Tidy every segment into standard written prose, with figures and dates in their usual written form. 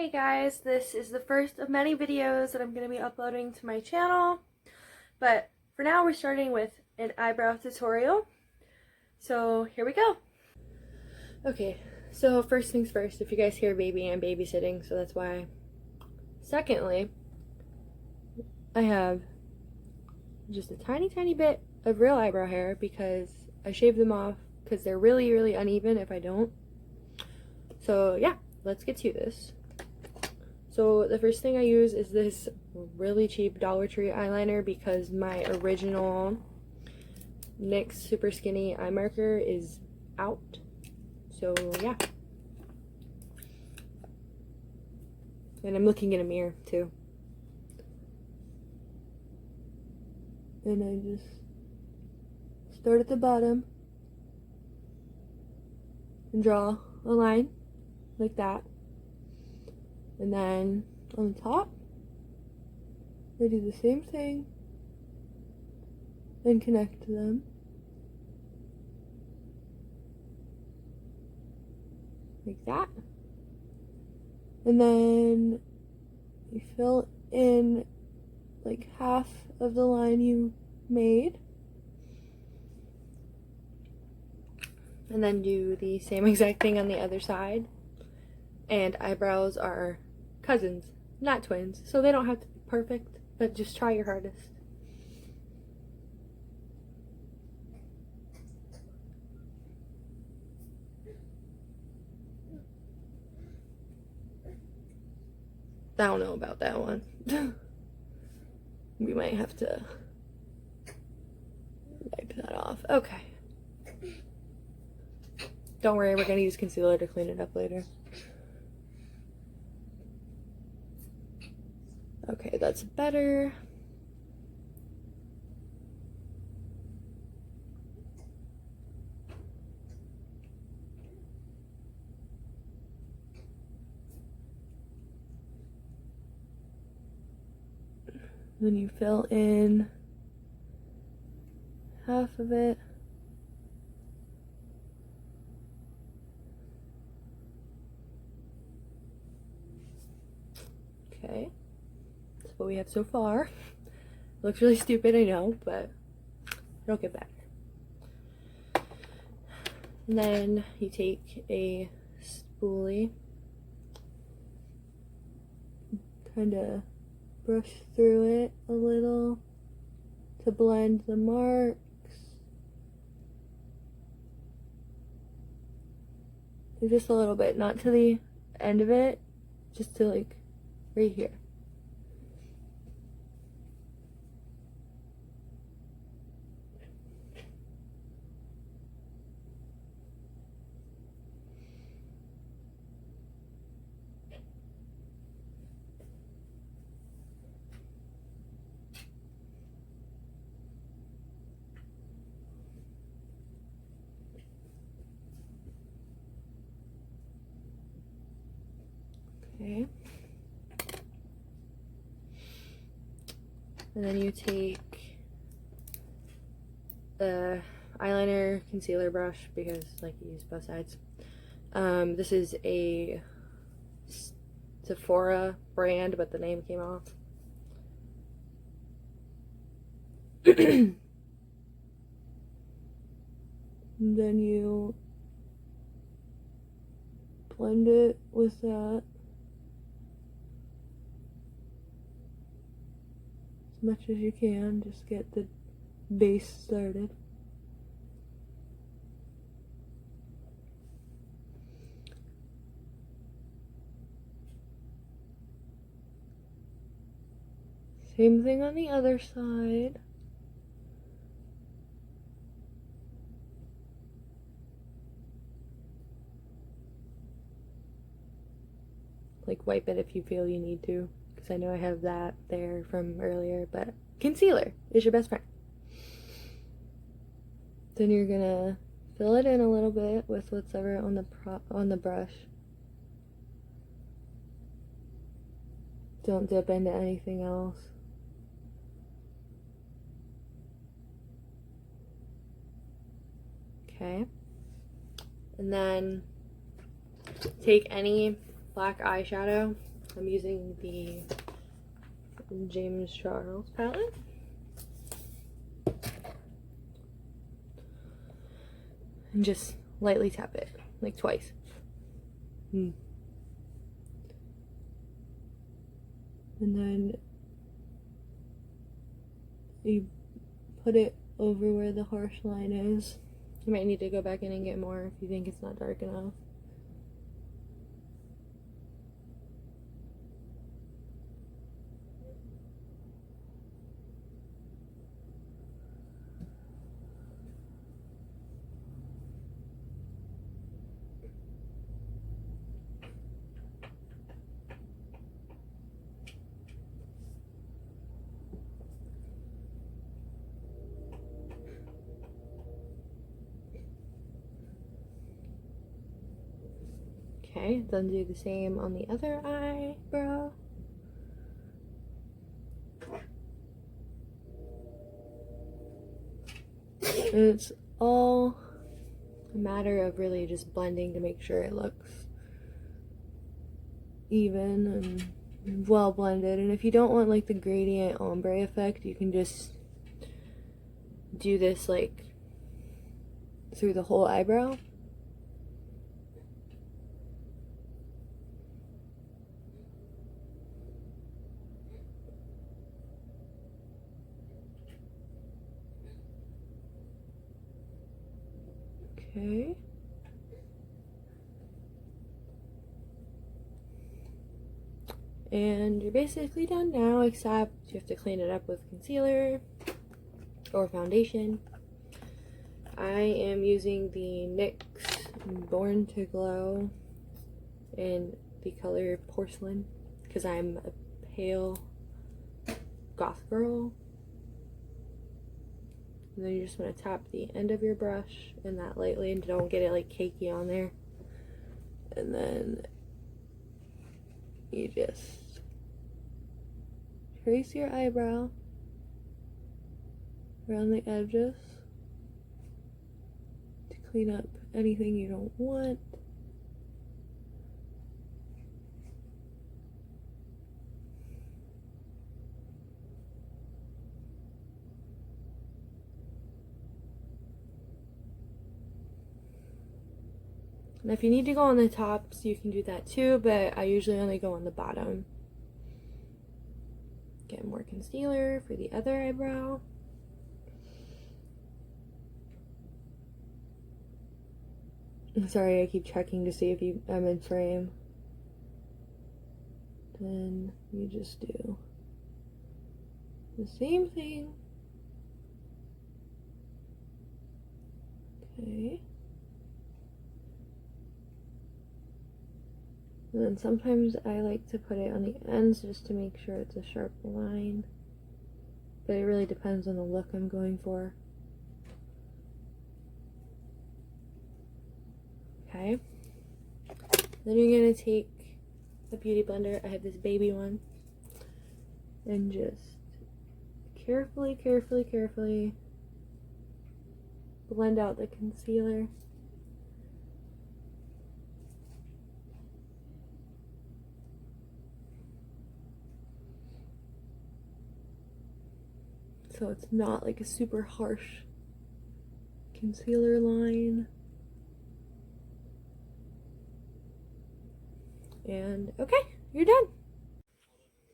Hey guys, this is the first of many videos that I'm going to be uploading to my channel, but for now we're starting with an eyebrow tutorial, so here we go. Okay, so first things first, if you guys hear baby, I'm babysitting, so that's why. Secondly, I have just a tiny bit of real eyebrow hair because I shaved them off because they're really uneven if I don't. So yeah, let's get to this. So the first thing I use is this really cheap Dollar Tree eyeliner because my original NYX Super Skinny eye marker is out. So yeah. And I'm looking in a mirror too. And I just start at the bottom and draw a line like that. And then on the top, I do the same thing and connect them. Like that. And then you fill in like half of the line you made. And then do the same exact thing on the other side. And eyebrows are cousins, not twins, so they don't have to be perfect, but just try your hardest. I don't know about that one. We might have to wipe that off. Okay. Don't worry, we're gonna use concealer to clean it up later. Okay, that's better. Then you fill in half of it. Okay. That's what we have so far. Looks really stupid, I know, but it'll get better. And then you take a spoolie, kind of brush through it a little to blend the marks. Just a little bit, not to the end of it, just to like right here. Okay. And then you take the eyeliner concealer brush because like you use both sides. This is a Sephora brand, but the name came off. And then you blend it with that as much as you can, just get the base started. Same thing on the other side. Like wipe it if you feel you need to, because I know I have that there from earlier, but concealer is your best friend. Then you're gonna fill it in a little bit with what's ever on the brush. Don't dip into anything else. Okay. And then take any black eyeshadow I'm using the James Charles palette. And just lightly tap it, like twice. And then you put it over where the harsh line is. You might need to go back in and get more if you think it's not dark enough. Okay, then do the same on the other eyebrow. And it's all a matter of really just blending to make sure it looks even and well blended. And if you don't want like the gradient ombre effect, you can just do this like through the whole eyebrow. Okay. And you're basically done now, except you have to clean it up with concealer or foundation. I am using the NYX Born to Glow in the color Porcelain because I'm a pale goth girl. And then you just want to tap the end of your brush in that lightly and don't get it like cakey on there. And then you just trace your eyebrow around the edges to clean up anything you don't want. And if you need to go on the tops, you can do that too, but I usually only go on the bottom. Get more concealer for the other eyebrow. I'm sorry, I keep checking to see if I'm in frame. Then you just do the same thing. Okay. And then sometimes I like to put it on the ends just to make sure it's a sharp line. But it really depends on the look I'm going for. Okay. Then you're going to take the beauty blender. I have this baby one. And just carefully blend out the concealer. So it's not like a super harsh concealer line. And okay, you're done.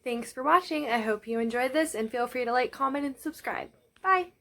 Thanks for watching. I hope you enjoyed this and feel free to like, comment, and subscribe. Bye!